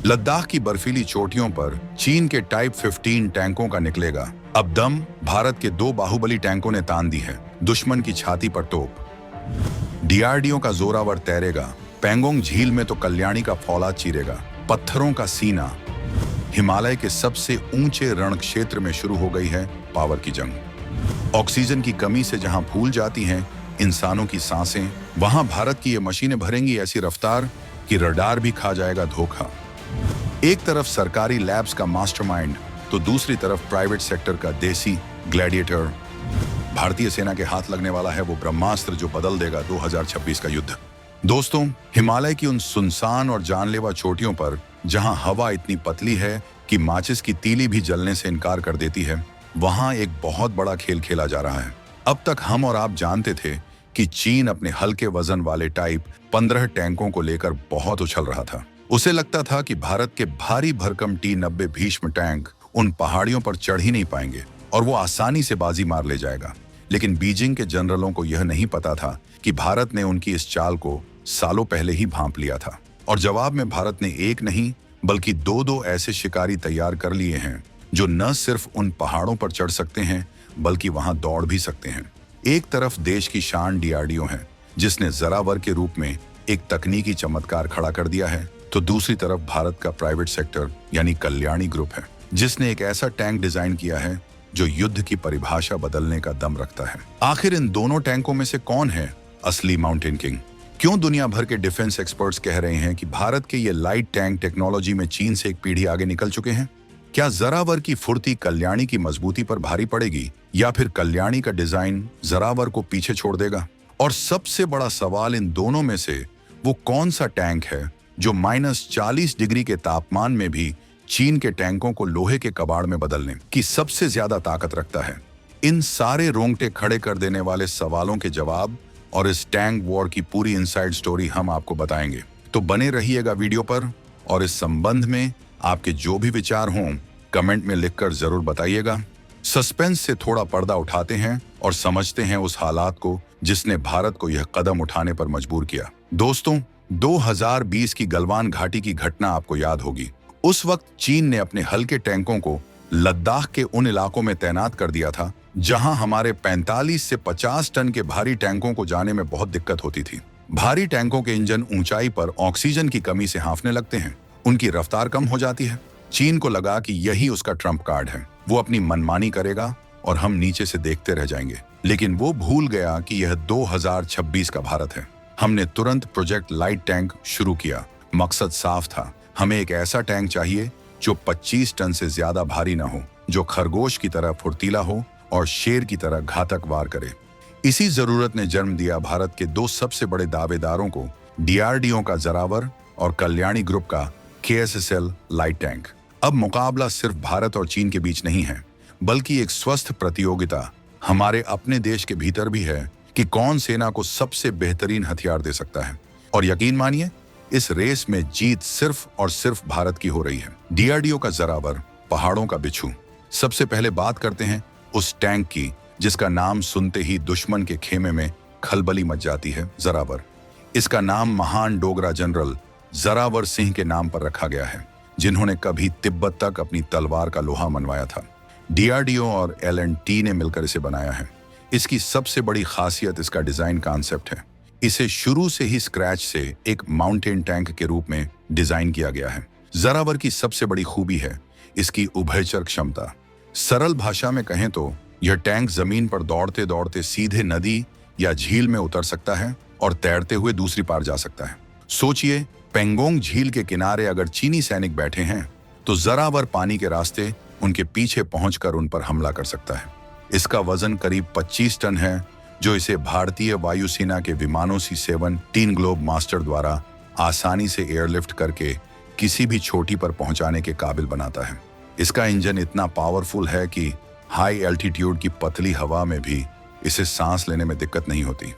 लद्दाख की बर्फीली चोटियों पर चीन के टाइप 15 टैंकों का निकलेगा अब दम। भारत के 2 बाहुबली टैंकों ने तान दी है दुश्मन की छाती पर तोप। डीआरडीओ का जोरावर तैरेगा पेंगोंग झील में तो कल्याणी का फौलाद चीरेगा। पत्थरों का सीना। हिमालय के सबसे ऊंचे रण क्षेत्र में शुरू हो गई है पावर की जंग। ऑक्सीजन की कमी से जहां फूल जाती हैं इंसानों की सांसें, वहां भारत की ये मशीनें भरेंगी ऐसी रफ्तार कि रडार भी खा जाएगा धोखा। एक तरफ सरकारी लैब्स का मास्टरमाइंड तो दूसरी तरफ प्राइवेट सेक्टर का देसी ग्लैडिएटर। भारतीय सेना के हाथ लगने वाला है वो ब्रह्मास्त्र जो बदल देगा 2026 का युद्ध। दोस्तों, हिमालय की उन सुनसान और जानलेवा चोटियों पर जहां हवा इतनी पतली है कि माचिस की तीली भी जलने से इनकार कर देती है, वहां एक बहुत बड़ा खेल खेला जा रहा है। अब तक हम और आप जानते थे कि चीन अपने हल्के वजन वाले टाइप 15 टैंकों को लेकर बहुत उछल रहा था। उसे लगता था कि भारत के भारी भरकम T-90 भीष्म टैंक उन पहाड़ियों पर चढ़ ही नहीं पाएंगे और वो आसानी से बाजी मार ले जाएगा। लेकिन बीजिंग के जनरलों को यह नहीं पता था कि भारत ने उनकी इस चाल को सालों पहले ही भांप लिया था और जवाब में भारत ने एक नहीं बल्कि 2-2 ऐसे शिकारी तैयार कर लिए हैं जो न सिर्फ उन पहाड़ों पर चढ़ सकते हैं बल्कि वहां दौड़ भी सकते हैं। एक तरफ देश की शान डीआरडीओ है जिसने जरावर के रूप में एक तकनीकी चमत्कार खड़ा कर दिया है, तो दूसरी तरफ भारत का प्राइवेट सेक्टर यानी कल्याणी ग्रुप है जिसने एक ऐसा टैंक डिजाइन किया है जो युद्ध की परिभाषा बदलने का दम रखता है। आखिर इन दोनों टैंकों में से कौन है असली माउंटेन किंग? क्यों दुनिया भर के डिफेंस एक्सपर्ट्स कह रहे हैं कि भारत के ये लाइट टैंक टेक्नोलॉजी में चीन से एक पीढ़ी आगे निकल चुके हैं? क्या जरावर की फुर्ती कल्याणी की मजबूती पर भारी पड़ेगी या फिर कल्याणी का डिजाइन जरावर को पीछे छोड़ देगा? और सबसे बड़ा सवाल, इन दोनों में से वो कौन सा टैंक है जो -40 डिग्री के तापमान में भी चीन के टैंकों को लोहे के कबाड़ में बदलने की सबसे ज्यादा ताकत रखता है? इन सारे रोंगटे खड़े कर देने वाले सवालों के जवाब और इस टैंक वॉर की पूरी इनसाइड स्टोरी हम आपको बताएंगे, तो बने रहिएगा वीडियो पर। और इस संबंध में आपके जो भी विचार हों कमेंट में लिखकर जरूर बताइएगा। सस्पेंस से थोड़ा पर्दा उठाते हैं और समझते हैं उस हालात को जिसने भारत को यह कदम उठाने पर मजबूर किया। दोस्तों, 2020 की गलवान घाटी की घटना आपको याद होगी। उस वक्त चीन ने अपने हल्के टैंकों को लद्दाख के उन इलाकों में तैनात कर दिया था जहां हमारे 45 से 50 टन के भारी टैंकों को जाने में बहुत दिक्कत होती थी। भारी टैंकों के इंजन ऊंचाई पर ऑक्सीजन की कमी से हांफने लगते हैं, उनकी रफ्तार कम हो जाती है। चीन को लगा कि यही उसका ट्रम्प कार्ड है, वो अपनी मनमानी करेगा और हम नीचे से देखते रह जाएंगे। लेकिन वो भूल गया कि यह 2026 का भारत है। हमने तुरंत प्रोजेक्ट लाइट टैंक शुरू किया। मकसद साफ था, हमें एक ऐसा टैंक चाहिए जो 25 टन से ज्यादा भारी ना हो, जो खरगोश की तरह फुर्तीला हो और शेर की तरह घातक वार करे। इसी जरूरत ने जन्म दिया भारत के 2 सबसे बड़े दावेदारों को, डीआरडीओ का जरावर और कल्याणी ग्रुप का KSSL लाइट टैंक। अब मुकाबला सिर्फ भारत और चीन के बीच नहीं है बल्कि एक स्वस्थ प्रतियोगिता हमारे अपने देश के भीतर भी है कि कौन सेना को सबसे बेहतरीन हथियार दे सकता है। और यकीन मानिए, इस रेस में जीत सिर्फ और सिर्फ भारत की हो रही है। डीआरडीओ का जरावर, पहाड़ों का बिच्छू। सबसे पहले बात करते हैं उस टैंक की जिसका नाम सुनते ही दुश्मन के खेमे में खलबली मच जाती है, जरावर। इसका नाम महान डोगरा जनरल जरावर सिंह के नाम पर रखा गया है, जिन्होंने कभी तिब्बत तक अपनी तलवार का लोहा मनवाया था। डीआरडीओ और L&T ने मिलकर इसे बनाया है। इसकी सबसे बड़ी खासियत इसका डिजाइन कॉन्सेप्ट है। इसे शुरू से ही स्क्रैच से एक माउंटेन टैंक के रूप में डिजाइन किया गया है। जरावर की सबसे बड़ी खूबी है इसकी उभयचर क्षमता। सरल भाषा में कहें तो यह टैंक जमीन पर दौड़ते दौड़ते सीधे नदी या झील में उतर सकता है और तैरते हुए दूसरी पार जा सकता है। सोचिए, पेंगोंग झील के किनारे अगर चीनी सैनिक बैठे हैं तो जरावर पानी के रास्ते उनके पीछे पहुंचकर उन पर हमला कर सकता है। इसका वजन करीब 25 टन है, जो इसे भारतीय वायुसेना के विमानों C-17 ग्लोब मास्टर द्वारा आसानी से एयरलिफ्ट करके किसी भी चोटी पर पहुंचाने के काबिल बनाता है। इसका इंजन इतना पावरफुल है कि हाई एल्टीट्यूड की पतली हवा में भी इसे सांस लेने में दिक्कत नहीं होती।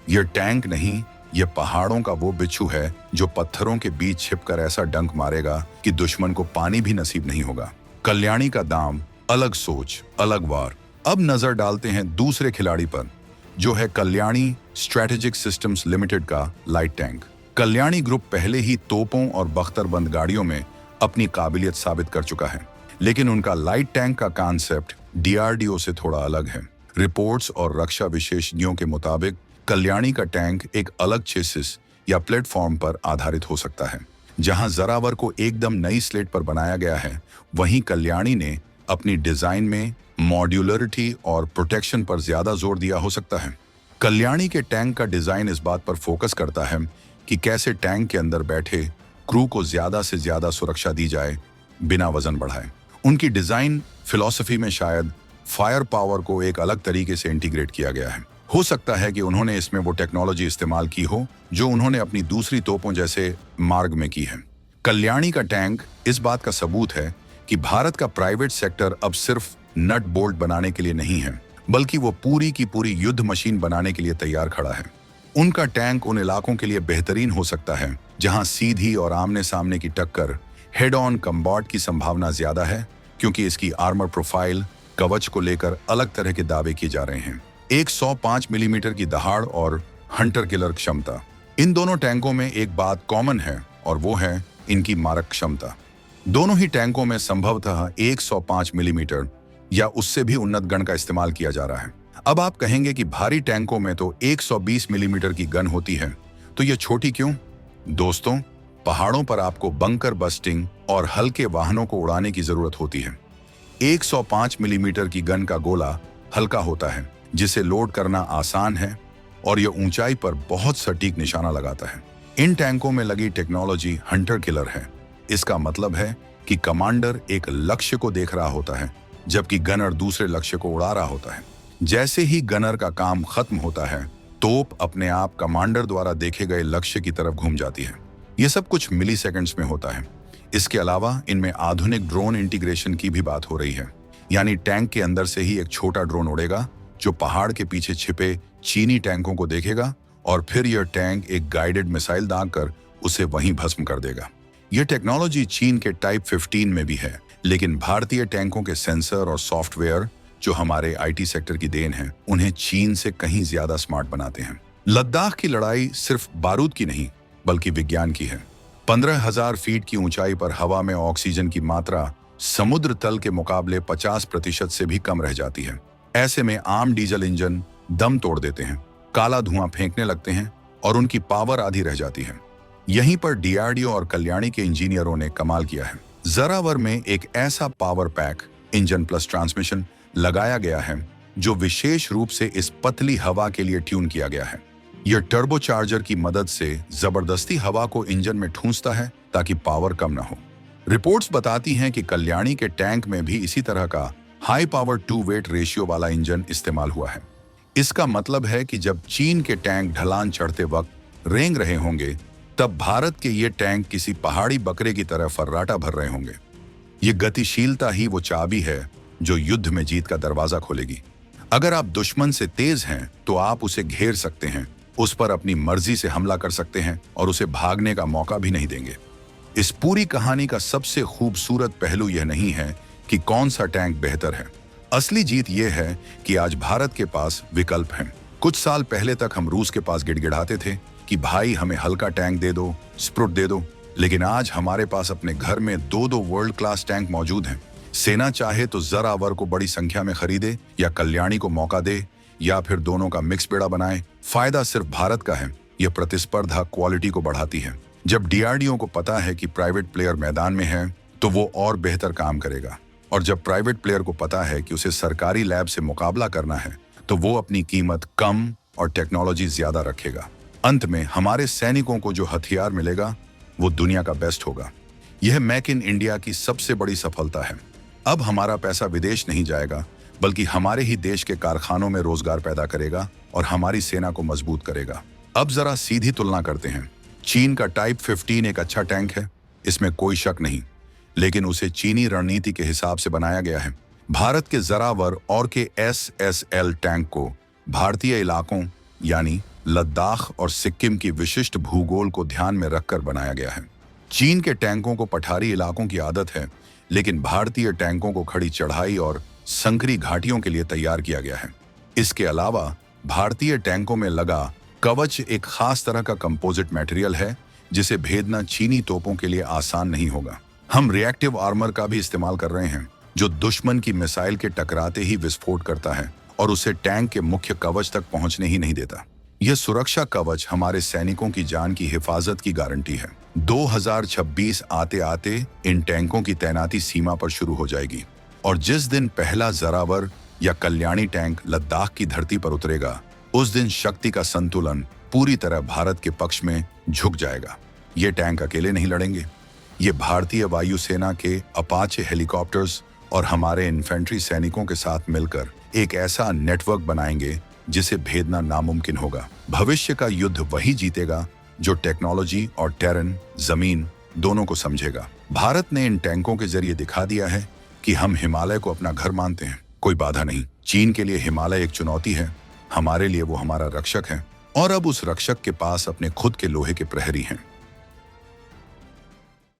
यह टैंक नहीं, यह पहाड़ों का वो बिच्छू है जो पत्थरों के बीच छिपकर ऐसा डंक मारेगा कि दुश्मन को पानी भी नसीब नहीं होगा। कल्याणी का दाम, अलग सोच, अलग वार। अब नजर डालते हैं दूसरे खिलाड़ी पर, जो है कल्याणी स्ट्रेटेजिक सिस्टम्स लिमिटेड का लाइट टैंक। कल्याणी ग्रुप पहले ही तोपों और बख्तरबंद गाड़ियों में अपनी काबिलियत साबित कर चुका है, लेकिन उनका लाइट टैंक का कॉन्सेप्ट डीआरडीओ से थोड़ा अलग है। रिपोर्ट्स और रक्षा विशेषज्ञों के मुताबिक कल्याणी का टैंक एक अलग चेसिस या प्लेटफॉर्म पर आधारित हो सकता है। जहां जरावर को एकदम नई स्लेट पर बनाया गया है, वहीं कल्याणी ने अपनी डिजाइन में मॉड्यूलरिटी और प्रोटेक्शन पर ज्यादा जोर दिया हो सकता है। कल्याणी के टैंक का डिजाइन इस बात पर फोकस करता है कि कैसे टैंक के अंदर बैठे क्रू को ज्यादा से ज्यादा सुरक्षा दी जाए बिना वजन बढ़ाए। उनकी डिजाइन फिलॉसफी में शायद फायर पावर को एक अलग तरीके से इंटीग्रेट किया गया है। हो सकता है कि उन्होंने इसमें वो टेक्नोलॉजी इस्तेमाल की हो जो उन्होंने अपनी दूसरी तोपों जैसे मार्ग में की है। कल्याणी का टैंक इस बात का सबूत है कि भारत का प्राइवेट सेक्टर अब सिर्फ नट बोल्ट बनाने के लिए नहीं है, बल्कि वो पूरी की पूरी युद्ध मशीन बनाने के लिए तैयार खड़ा है। उनका टैंक उन इलाकों के लिए बेहतरीन हो सकता है जहां सीधी और आमने सामने की टक्कर, हेड ऑन कम्बैट की संभावना ज्यादा है, क्योंकि इसकी आर्मर प्रोफाइल, कवच को लेकर अलग तरह के दावे किए जा रहे हैं। 105 मिलीमीटर की दहाड़ और हंटर किलर क्षमता, इन दोनों टैंकों में एक बात कॉमन है और वो है इनकी मारक क्षमता। दोनों ही टैंकों में संभवतः 105 मिलीमीटर या उससे भी उन्नत गन का इस्तेमाल किया जा रहा है। अब आप कहेंगे कि भारी टैंकों में तो 120 मिलीमीटर की गन होती है, तो यह छोटी क्यों? दोस्तों, पहाड़ों पर आपको बंकर बस्टिंग और हल्के वाहनों को उड़ाने की जरूरत होती है। 105 मिलीमीटर की गन का गोला हल्का होता है, जिसे लोड करना आसान है और यह ऊंचाई पर बहुत सटीक निशाना लगाता है। इन टैंकों में लगी टेक्नोलॉजी हंटर किलर है। इसका मतलब है कि कमांडर एक लक्ष्य को देख रहा होता है, जबकि गनर दूसरे लक्ष्य को उड़ा रहा होता है। जैसे ही गनर का काम खत्म होता है, तोप अपने आप कमांडर द्वारा देखे गए लक्ष्य की तरफ घूम जाती है। यह सब कुछ मिली सेकेंड्स में होता है। इसके अलावा इनमें आधुनिक ड्रोन इंटीग्रेशन की भी बात हो रही है, यानी टैंक के अंदर से ही एक छोटा ड्रोन उड़ेगा जो पहाड़ के पीछे छिपे चीनी टैंकों को देखेगा और फिर यह टैंक एक गाइडेड मिसाइल दागकर उसे वहीं भस्म कर देगा। यह टेक्नोलॉजी चीन के टाइप 15 में भी है, लेकिन भारतीय टैंकों के सेंसर और सॉफ्टवेयर, जो हमारे आईटी सेक्टर की देन है, उन्हें चीन से कहीं ज्यादा स्मार्ट बनाते हैं। लद्दाख की लड़ाई सिर्फ बारूद की नहीं, बल्कि विज्ञान की है। 15,000 फीट की ऊंचाई पर हवा में ऑक्सीजन की मात्रा समुद्र तल के मुकाबले 50% से भी कम रह जाती है। ऐसे में आम डीजल इंजन दम तोड़ देते हैं, काला धुआं फेंकने लगते हैं और उनकी पावर आधी रह जाती है। यहीं पर डीआरडीओ और कल्याणी के इंजीनियरों ने कमाल किया है। जरावर में एक ऐसा power pack engine plus transmission लगाया गया है जो विशेष रूप से इस पतली हवा के लिए ट्यून किया गया है। यह टर्बोचार्जर की मदद से जबरदस्ती हवा को इंजन में ठूंसता है ताकि पावर कम न हो। रिपोर्ट्स बताती हैं कि कल्याणी के टैंक में भी इसी तरह का high power to weight ratio वाला इंजन इस्तेमाल हुआ है। इसका मतलब है कि जब चीन के टैंक ढलान चढ़ते वक्त रेंग रहे होंगे, तब भारत के ये टैंक किसी पहाड़ी बकरे की तरह फर्राटा भर रहे होंगे। ये गतिशीलता ही वो चाबी है जो युद्ध में जीत का दरवाजा खोलेगी। अगर आप दुश्मन से तेज हैं तो आप उसे घेर सकते हैं, उस पर अपनी मर्जी से हमला कर सकते हैं और उसे भागने का मौका भी नहीं देंगे। इस पूरी कहानी का सबसे खूबसूरत पहलू यह नहीं है कि कौन सा टैंक बेहतर है। असली जीत यह है कि आज भारत के पास विकल्प हैं। कुछ साल पहले तक हम रूस के पास गिड़गिड़ाते थे कि भाई हमें हल्का टैंक दे दो, स्प्रुट दे दो, लेकिन आज हमारे पास अपने घर में 2-2 वर्ल्ड क्लास टैंक मौजूद हैं। सेना चाहे तो जरावर को बड़ी संख्या में खरीदे या कल्याणी को मौका दे या फिर दोनों का मिक्स बेड़ा बनाए। फायदा सिर्फ भारत का है। यह प्रतिस्पर्धा क्वालिटी को बढ़ाती है। जब डीआरडीओ को पता है कि प्राइवेट प्लेयर मैदान में है तो वो और बेहतर काम करेगा, और जब प्राइवेट प्लेयर को पता है कि उसे सरकारी लैब से मुकाबला करना है तो वो अपनी कीमत कम और टेक्नोलॉजी ज्यादा रखेगा। अंत में हमारे सैनिकों को जो हथियार मिलेगा वो दुनिया का बेस्ट होगा। यह मेक इन इंडिया की सबसे बड़ी सफलता है। अब हमारा पैसा विदेश नहीं जाएगा, बल्कि हमारे ही देश के कारखानों में रोजगार पैदा करेगा और हमारी सेना को मजबूत करेगा। अब जरा सीधी तुलना करते हैं। चीन का टाइप 15 एक अच्छा टैंक है, इसमें कोई शक नहीं, लेकिन उसे चीनी रणनीति के हिसाब से बनाया गया है। भारत के जरावर और के SSL टैंक को भारतीय इलाकों यानी लद्दाख और सिक्किम की विशिष्ट भूगोल को ध्यान में रखकर बनाया गया है। चीन के टैंकों को पठारी इलाकों की आदत है, लेकिन भारतीय टैंकों को खड़ी चढ़ाई और संकरी घाटियों के लिए तैयार किया गया है। इसके अलावा भारतीय टैंकों में लगा कवच एक खास तरह का कंपोजिट मटेरियल है जिसे भेदना चीनी तोपों के लिए आसान नहीं होगा। हम रिएक्टिव आर्मर का भी इस्तेमाल कर रहे हैं, जो दुश्मन की मिसाइल के टकराते ही विस्फोट करता है और उसे टैंक के मुख्य कवच तक पहुंचने ही नहीं देता। यह सुरक्षा कवच हमारे सैनिकों की जान की हिफाजत की गारंटी है। 2026 आते आते इन टैंकों की तैनाती सीमा पर शुरू हो जाएगी और जिस दिन पहला जरावर या कल्याणी टैंक लद्दाख की धरती पर उतरेगा, उस दिन शक्ति का संतुलन पूरी तरह भारत के पक्ष में झुक जाएगा। ये टैंक अकेले नहीं लड़ेंगे, ये भारतीय वायुसेना के अपाचे हेलीकॉप्टर्स और हमारे इन्फेंट्री सैनिकों के साथ मिलकर एक ऐसा नेटवर्क बनाएंगे जिसे भेदना नामुमकिन होगा। भविष्य का युद्ध वही जीतेगा जो टेक्नोलॉजी और टेरन, जमीन दोनों को समझेगा। भारत ने इन टैंकों के जरिए दिखा दिया है कि हम हिमालय को अपना घर मानते हैं, कोई बाधा नहीं। चीन के लिए हिमालय एक चुनौती है, हमारे लिए वो हमारा रक्षक है और अब उस रक्षक के पास अपने खुद के लोहे के प्रहरी हैं।